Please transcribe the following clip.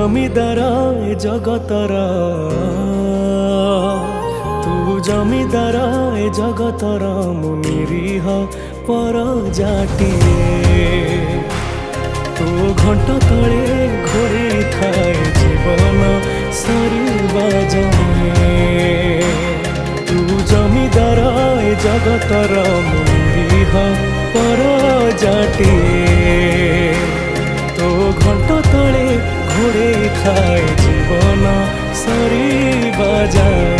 জমিদার এ জগতর, তু জমিদার এ জগতর, মু নিরীহ পরজাটিয়ে। তু ঘণ্ট তলে ঘোড়ি থায়ে জীবন সরিবা যায়ে। তু জমিদার এ জগতর, মু নিরীহ পরজাটিয়ে। তো ঘণ্ট তলে ঘোড়ে খায় জীবন সরিবা যায়।